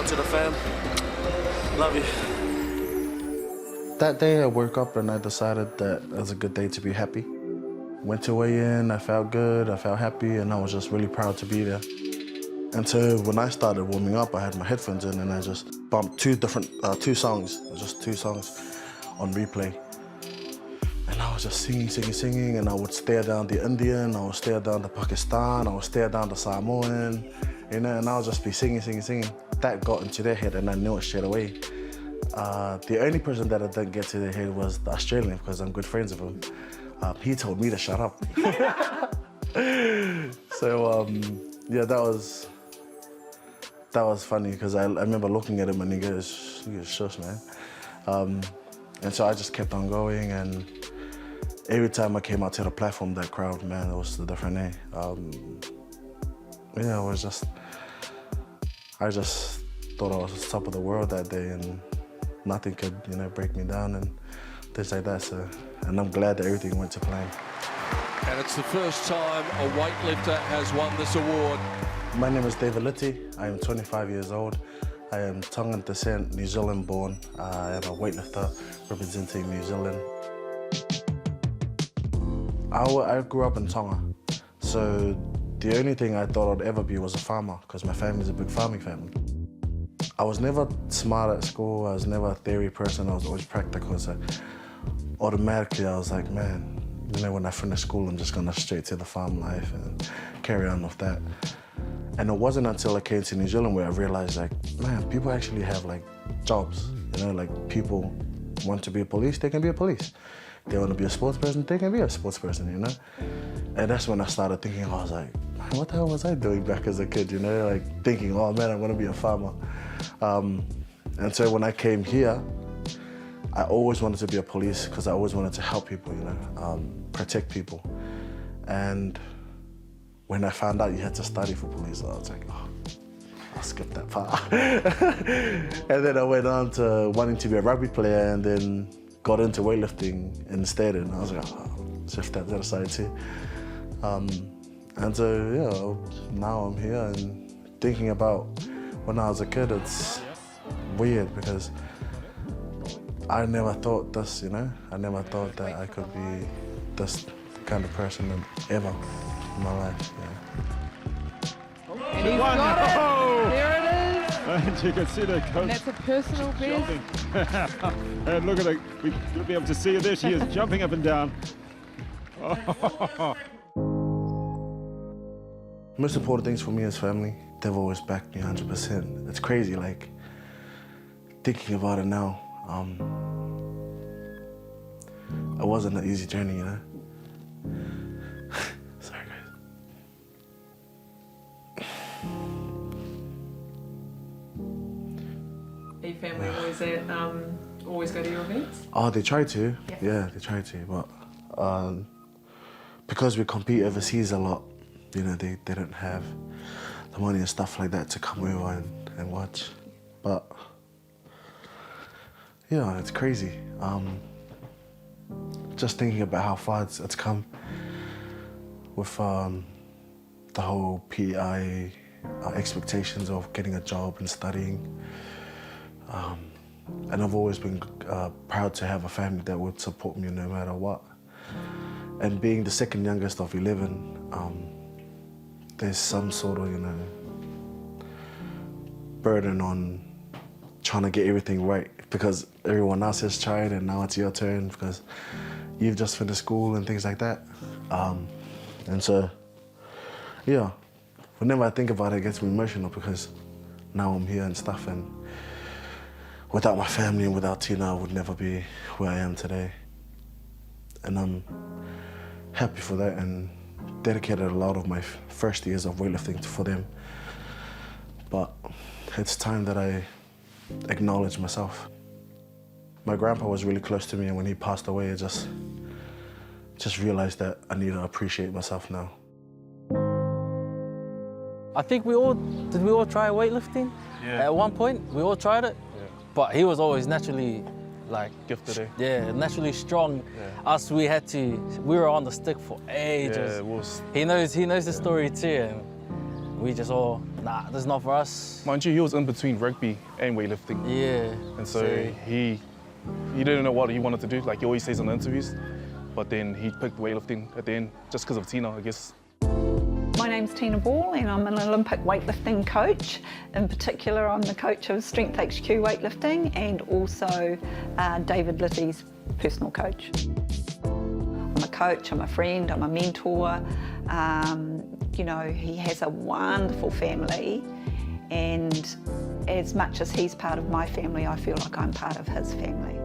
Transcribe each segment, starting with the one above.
to the fam. Love you. That day I woke up and I decided that it was a good day to be happy. Went to weigh in, I felt good, I felt happy, and I was just really proud to be there. And so when I started warming up, I had my headphones in and I just bumped two songs, just two songs on replay. And I was just singing, and I would stare down the Indian, I would stare down the Pakistan, I would stare down the Samoan, you know, and I would just be singing. That got into their head and I knew it straight away. The only person that it didn't get to their head was the Australian, because I'm good friends with him. He told me to shut up. So yeah, that was funny, because I remember looking at him and he goes shush, man. And so I just kept on going, and every time I came out to the platform, that crowd, man, it was a different day. Yeah, it was just, I just thought I was the top of the world that day, and nothing could, you know, break me down and things like that. So, and I'm glad that everything went to plan. And it's the first time a weightlifter has won this award. My name is David Liti. I am 25 years old. I am Tongan descent, New Zealand born. I am a weightlifter representing New Zealand. I grew up in Tonga, so the only thing I thought I'd ever be was a farmer, because my family's a big farming family. I was never smart at school, I was never a theory person, I was always practical, so automatically I was like, man, you know, when I finish school, I'm just gonna straight to the farm life and carry on with that. And it wasn't until I came to New Zealand where I realized, like, man, people actually have like jobs, you know, like people want to be a police, they can be a police. They want to be a sports person, they can be a sports person, you know? And that's when I started thinking, I was like, man, what the hell was I doing back as a kid, you know? Like thinking, oh man, I'm gonna be a farmer. And so when I came here, I always wanted to be a police, because I always wanted to help people, you know, protect people. And when I found out you had to study for police, I was like, oh, I'll skip that part. And then I went on to wanting to be a rugby player, and then got into weightlifting instead, and I was like, oh, shift that to the side too. And so, yeah, now I'm here and thinking about when I was a kid, it's weird because I never thought this, you know? I never thought that I could be this kind of person ever in my life, yeah. And he's got it! There it is! And you can see the coach. And that's a personal best. And look at it, you'll be able to see her there. She is jumping up and down. Most important things for me is family. They've always backed me 100%. It's crazy, like, thinking about it now. It wasn't an easy journey, you know? Sorry, guys. Are your family always go to your events? Oh, they try to. Yeah, they try to. But because we compete overseas a lot, you know, they don't have the money and stuff like that to come over and watch. But yeah, it's crazy. Just thinking about how far it's come with the whole PI expectations of getting a job and studying. And I've always been proud to have a family that would support me no matter what. And being the second youngest of 11, there's some sort of, you know, burden on trying to get everything right, because everyone else has tried and now it's your turn because you've just finished school and things like that. And so, yeah, whenever I think about it, it gets me emotional because now I'm here and stuff, and without my family and without Tina, I would never be where I am today. And I'm happy for that and dedicated a lot of my first years of weightlifting for them. But it's time that I acknowledge myself. My grandpa was really close to me, and when he passed away, I just realized that I need to appreciate myself now. I think we all try weightlifting? Yeah. At one point, we all tried it. Yeah. But he was always naturally, like... Gifted, eh? Yeah, naturally strong. Yeah. Us, we were on the stick for ages. Yeah, it was. He knows the story too, and we just all nah, that's not for us. Mind you, he was in between rugby and weightlifting. Yeah. And so he didn't know what he wanted to do, like he always says in the interviews. But then he picked weightlifting at the end, just because of Tina, I guess. My name's Tina Ball and I'm an Olympic weightlifting coach. In particular, I'm the coach of Strength HQ Weightlifting and also David Liti's personal coach. I'm a coach, I'm a friend, I'm a mentor. You know, he has a wonderful family, and as much as he's part of my family, I feel like I'm part of his family.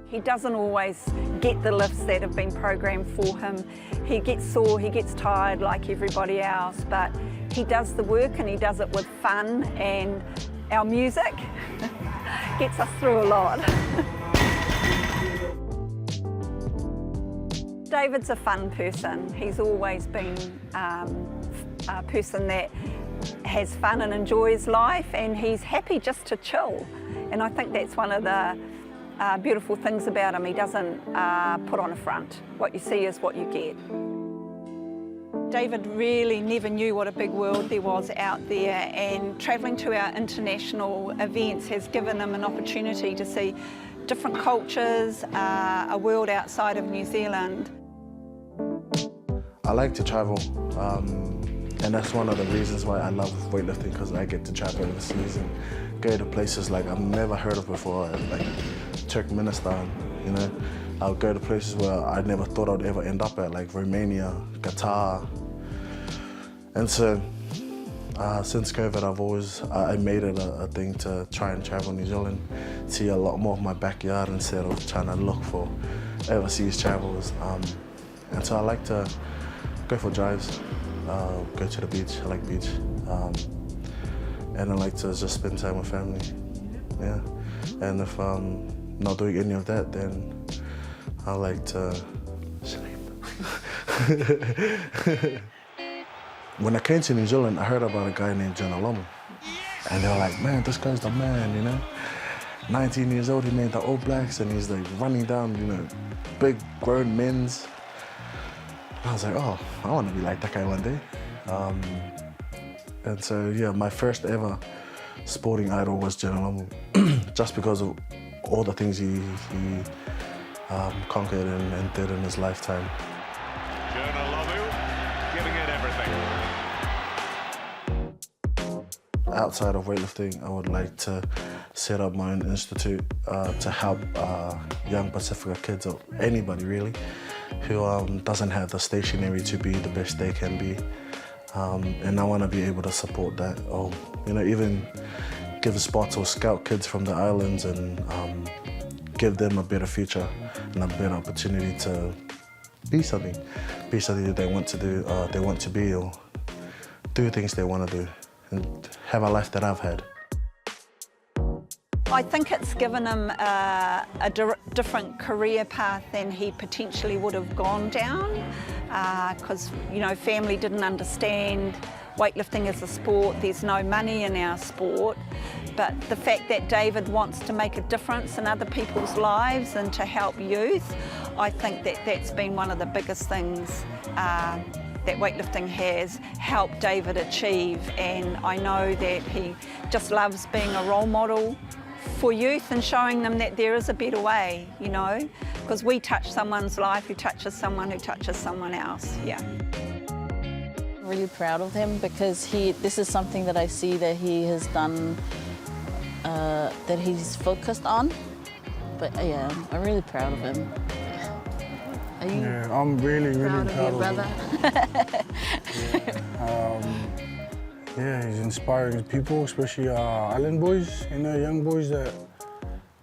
He doesn't always get the lifts that have been programmed for him. He gets sore, he gets tired like everybody else, but he does the work and he does it with fun, and our music gets us through a lot. David's a fun person. He's always been a person that has fun and enjoys life, and he's happy just to chill. And I think that's one of the beautiful things about him. He doesn't put on a front. What you see is what you get. David really never knew what a big world there was out there, and travelling to our international events has given him an opportunity to see different cultures, a world outside of New Zealand. I like to travel, and that's one of the reasons why I love weightlifting, because I get to travel overseas and go to places like I've never heard of before, like Turkmenistan, you know. I'll go to places where I never thought I'd ever end up at, like Romania, Qatar. And so, since COVID, I made it a thing to try and travel New Zealand, see a lot more of my backyard instead of trying to look for overseas travels. And so I like to go for drives, go to the beach. I like beach, and I like to just spend time with family. Yeah, and if I'm not doing any of that, then I like to sleep. When I came to New Zealand, I heard about a guy named John Alomu, and they were like, "Man, this guy's the man, you know." 19 years old, he made the All Blacks, and he's like running down, you know, big grown men's. I was like, oh, I want to be like that guy one day. And so, yeah, my first ever sporting idol was John Alomu, just because of all the things he conquered and did in his lifetime. John Alomu giving it everything. Outside of weightlifting, I would like to set up my own institute to help young Pacifica kids, or anybody really, who doesn't have the stationery to be the best they can be. And I want to be able to support that, or you know, even give spots or scout kids from the islands and give them a better future and a better opportunity to be something that they want to do, they want to be, or do things they want to do, and have a life that I've had. I think it's given him a different career path than he potentially would have gone down, because you know, family didn't understand weightlifting as a sport. There's no money in our sport, but the fact that David wants to make a difference in other people's lives and to help youth, I think that that's been one of the biggest things that weightlifting has helped David achieve. And I know that he just loves being a role model for youth and showing them that there is a better way, you know, because we touch someone's life who touches someone who touches someone else, yeah. Really proud of him, because this is something that I see that he has done, that he's focused on. But yeah, I'm really proud of him. Are you I'm really proud of your brother? Yeah, he's inspiring people, especially island boys, you know, young boys that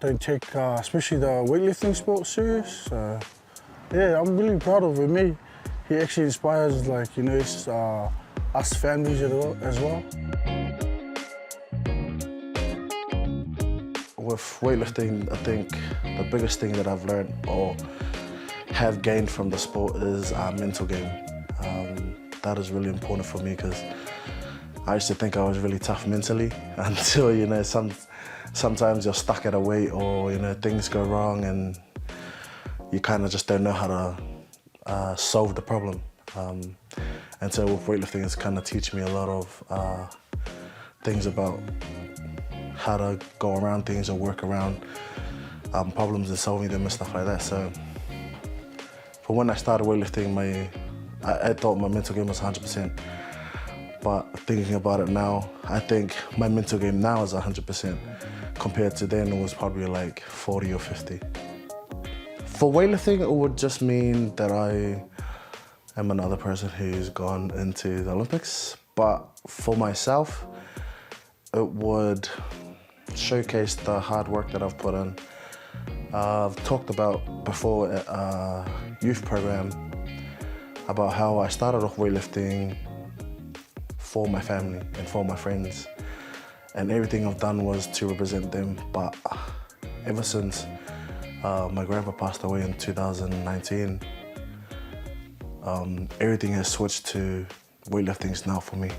don't take, especially the weightlifting sport serious. Yeah, I'm really proud of him. He actually inspires, like, you know, us families as well. With weightlifting, I think the biggest thing that I've learned or have gained from the sport is our mental game. That is really important for me, because I used to think I was really tough mentally until, you know, sometimes you're stuck at a weight, or, you know, things go wrong and you kind of just don't know how to solve the problem. And so with weightlifting, it's kind of teach me a lot of things about how to go around things or work around problems and solving them and stuff like that. So for when I started weightlifting, I thought my mental game was 100%. But thinking about it now, I think my mental game now is 100%. Compared to then, it was probably like 40 or 50. For weightlifting, it would just mean that I am another person who's gone into the Olympics. But for myself, it would showcase the hard work that I've put in. I've talked about before at a youth program about how I started off weightlifting for my family and for my friends, and everything I've done was to represent them. But ever since my grandpa passed away in 2019, everything has switched to weightlifting now for me.